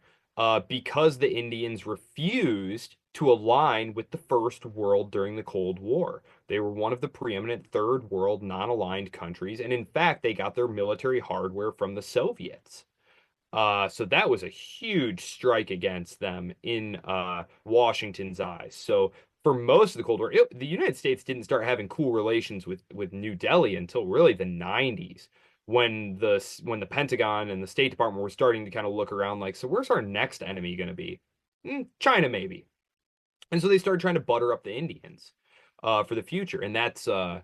because the Indians refused to align with the First World during the Cold War. They were one of the preeminent Third World non-aligned countries, and in fact, they got their military hardware from the Soviets. So that was a huge strike against them in Washington's eyes. So for most of the Cold War, the United States didn't start having cool relations with New Delhi until really the 90s, when the Pentagon and the State Department were starting to kind of look around like, so where's our next enemy going to be? China, maybe. And so they started trying to butter up the Indians for the future. And that's I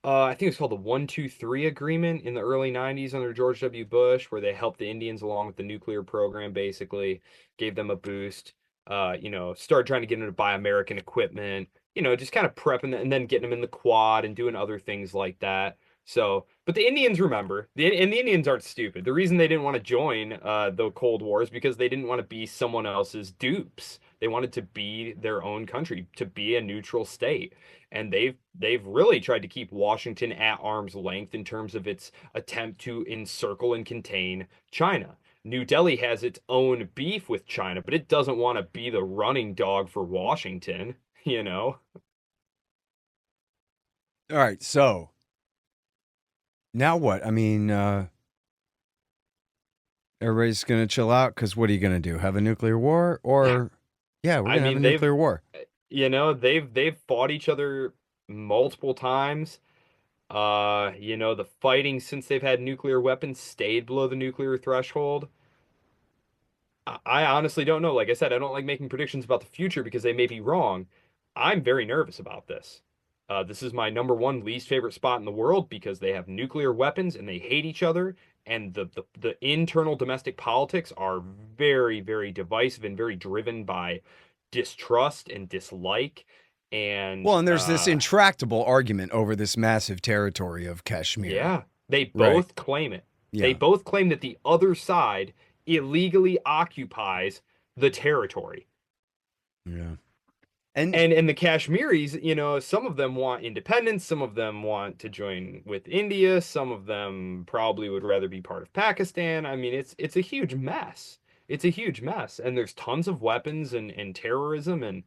think it was called the 1-2-3 agreement in the early 90s under George W. Bush, where they helped the Indians along with the nuclear program, basically, gave them a boost, started trying to get them to buy American equipment, just kind of prepping them and then getting them in the Quad and doing other things like that. So, but the Indians remember, and the Indians aren't stupid. The reason they didn't want to join the Cold War is because they didn't want to be someone else's dupes. They wanted to be their own country, to be a neutral state. And they've really tried to keep Washington at arm's length in terms of its attempt to encircle and contain China. New Delhi has its own beef with China, but it doesn't want to be the running dog for Washington, you know? all right. So now what? I mean, everybody's going to chill out because what are you going to do? Have a nuclear war? Or, yeah, we're going to have a nuclear war. They've fought each other multiple times. The fighting since they've had nuclear weapons stayed below the nuclear threshold. I honestly don't know. Like I said, I don't like making predictions about the future because they may be wrong. I'm very nervous about this. This is my number one least favorite spot in the world because they have nuclear weapons and they hate each other, and the internal domestic politics are very, very divisive and very driven by distrust and dislike. And Well, and there's this intractable argument over this massive territory of Kashmir. yeah, they both claim it. Yeah. They both claim that the other side illegally occupies the territory. Yeah. And the Kashmiris, some of them want independence, some of them want to join with India, some of them probably would rather be part of Pakistan. I mean, it's a huge mess. It's a huge mess. And there's tons of weapons and terrorism, and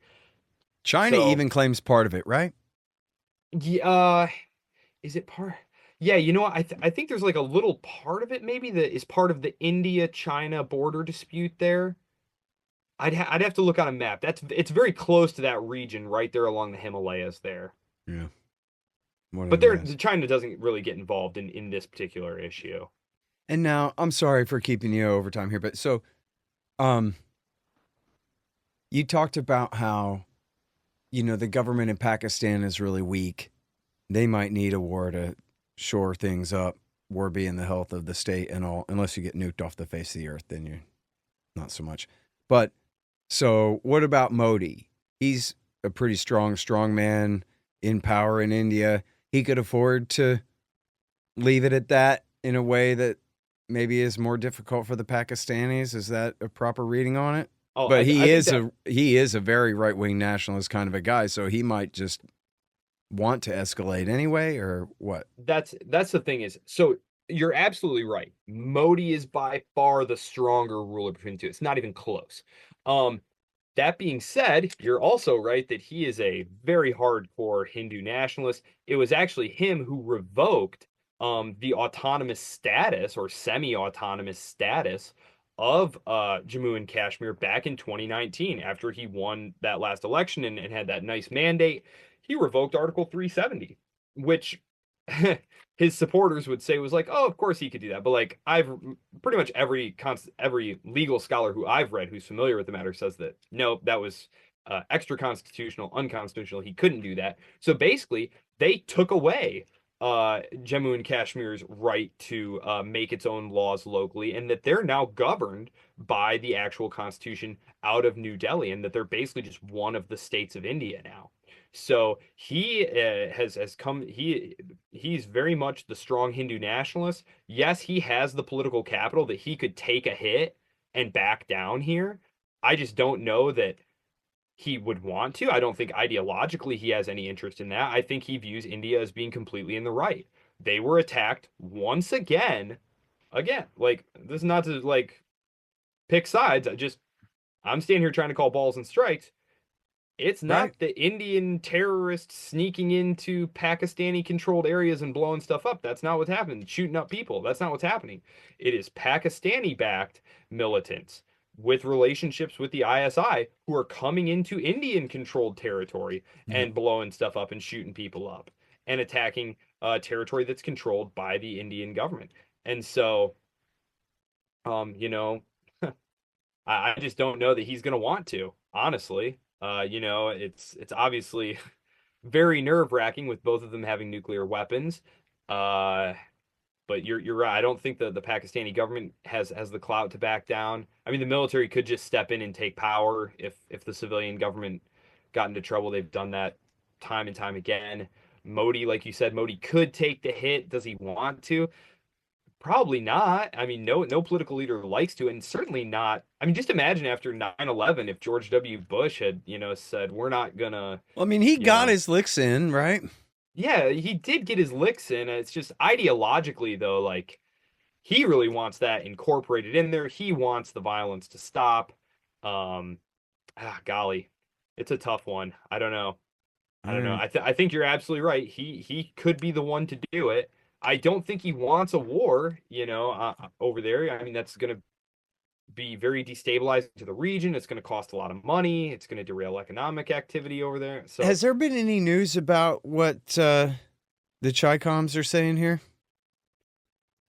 China even claims part of it, right? Yeah, is it part? Yeah, you know what? I think there's like a little part of it maybe that is part of the India-China border dispute there. I'd have to look on a map. It's very close to that region right there along the Himalayas there. Yeah. But China doesn't really get involved in this particular issue. And now I'm sorry for keeping you over time here, but so um you talked about how, the government in Pakistan is really weak. They might need a war to shore things up, war being the health of the state and all, unless you get nuked off the face of the earth, then you're not so much. But so what about Modi? He's a pretty strong man in power in India. He could afford to leave it at that in a way that maybe is more difficult for the Pakistanis. Is that a proper reading on it? Oh, But I think that he is a very right wing nationalist kind of a guy, so he might just want to escalate anyway, or what? that's the thing is, so you're absolutely right. Modi is by far the stronger ruler between the two. It's not even close. Um, that being said, you're also right that he is a very hardcore Hindu nationalist. It was actually him who revoked the autonomous status or semi-autonomous status of Jammu and Kashmir back in 2019 after he won that last election and had that nice mandate. He revoked Article 370, which his supporters would say was like, oh, of course he could do that. But like I've pretty much every legal scholar who I've read who's familiar with the matter says that no, that was extra constitutional, unconstitutional. He couldn't do that. So basically, they took away Jammu and Kashmir's right to make its own laws locally, and that they're now governed by the actual constitution out of New Delhi, and that they're basically just one of the states of India now. So he has come. He's very much the strong Hindu nationalist. Yes, he has the political capital that he could take a hit and back down here. I just don't know that he would want to. I don't think ideologically he has any interest in that. I think he views India as being completely in the right. They were attacked once again. Again, like this is not to like pick sides. I'm standing here trying to call balls and strikes. It's Right. not the Indian terrorists sneaking into Pakistani controlled areas and blowing stuff up. That's not what's happening. Shooting up people. That's not what's happening. It is Pakistani backed militants with relationships with the ISI who are coming into Indian controlled territory Yeah. and blowing stuff up and shooting people up and attacking territory that's controlled by the Indian government. And so, you know, I just don't know that he's going to want to, honestly. It's obviously very nerve-wracking with both of them having nuclear weapons. Uh, but you're right. I don't think the Pakistani government has the clout to back down. I mean, the military could just step in and take power if the civilian government got into trouble. They've done that time and time again. Modi, like you said, Modi could take the hit. Does he want to? Probably not. I mean, no political leader likes to, and certainly not. I mean, just imagine after 9/11 if George W. Bush had, said, we're not gonna, Well, I mean, he you got know, his licks in, right? yeah, he did get his licks in. It's just ideologically, though, like he really wants that incorporated in there. He wants the violence to stop. Um, golly, it's a tough one. I don't know. I All don't know. right. I think you're absolutely right. He could be the one to do it. I don't think he wants a war, over there. I mean, that's going to be very destabilizing to the region. It's going to cost a lot of money. It's going to derail economic activity over there. So, Has there been any news about what the Chi-Coms are saying here?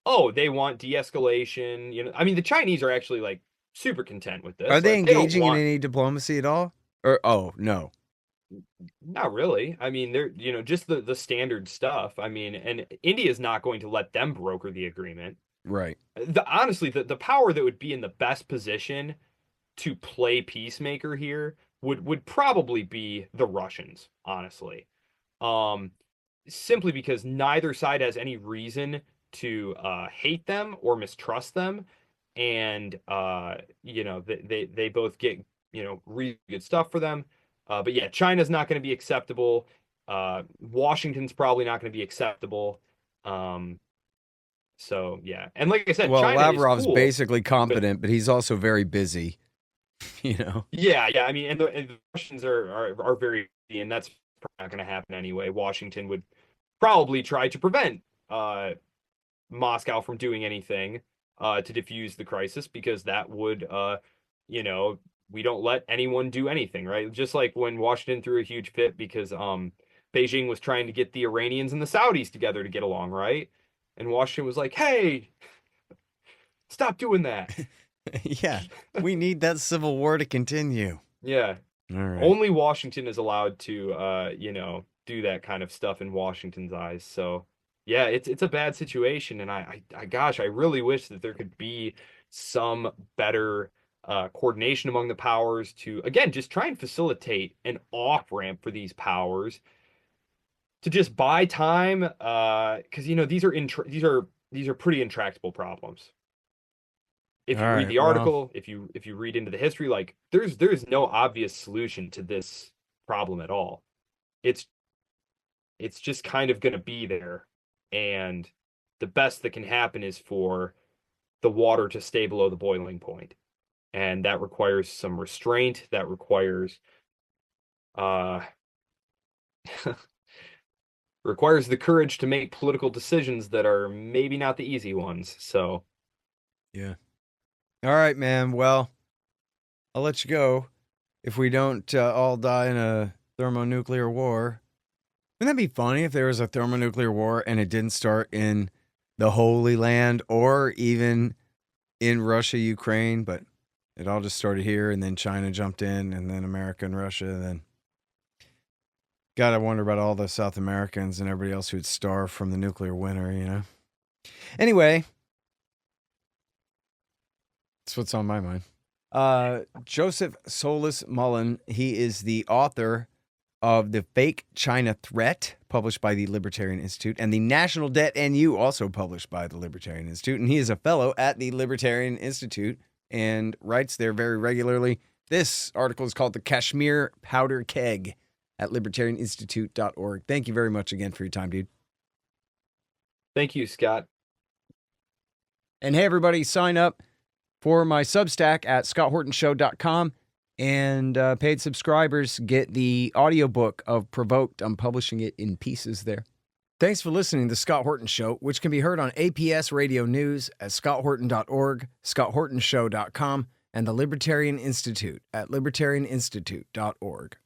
oh, they want de-escalation. I mean, the Chinese are actually like super content with Are this. they Like, they don't engaging in want, any diplomacy at all? Or no. not really. I mean, they're, just the standard stuff. I mean, and India is not going to let them broker the agreement. Right. Honestly, the power that would be in the best position to play peacemaker here would probably be the Russians, honestly. Um, Simply because neither side has any reason to hate them or mistrust them, and they both get really good stuff for them. But yeah, China's not going to be acceptable. Washington's probably not going to be acceptable. Um, so yeah, and like I said, Well, China is Lavrov's cool, basically but competent, but he's also very busy, you know. yeah. I mean, and the Russians are very, and that's not going to happen anyway. Washington would probably try to prevent Moscow from doing anything to defuse the crisis because that would, we don't let anyone do anything, right? Just like when Washington threw a huge fit because Beijing was trying to get the Iranians and the Saudis together to get along, right? And Washington was like, hey, Stop doing that. Yeah, we need that civil war to continue. Yeah. All right. Only Washington is allowed to, do that kind of stuff in Washington's eyes. So, yeah, it's a bad situation, and gosh, I really wish that there could be some better coordination among the powers to, again, just try and facilitate an off ramp for these powers to just buy time, because these are pretty intractable problems. If you read the article, if you read into the history, like there's no obvious solution to this problem at all. It's just kind of going to be there, and the best that can happen is for the water to stay below the boiling point, and that requires some restraint. That requires requires the courage to make political decisions that are maybe not the easy ones. So, yeah. All right, man. Well, I'll let you go. If we don't all die in a thermonuclear war, wouldn't that be funny if there was a thermonuclear war and it didn't start in the Holy Land or even in Russia, Ukraine, but it all just started here, and then China jumped in, and then America and Russia, and then God, I wonder about all the South Americans and everybody else who'd starve from the nuclear winter, Anyway, that's what's on my mind. Joseph Solis-Mullen, he is the author of The Fake China Threat, published by the Libertarian Institute, and The National Debt and You, also published by the Libertarian Institute. And he is a fellow at the Libertarian Institute and writes there very regularly. This article is called The Kashmir Powder Keg at libertarianinstitute.org. Thank you very much again for your time, dude. thank you, Scott. And hey, everybody, sign up for my Substack at scotthortonshow.com. And paid subscribers get the audiobook of Provoked. I'm publishing it in pieces there. Thanks for listening to The Scott Horton Show, which can be heard on APS Radio News at scotthorton.org, scotthortonshow.com, and the Libertarian Institute at libertarianinstitute.org.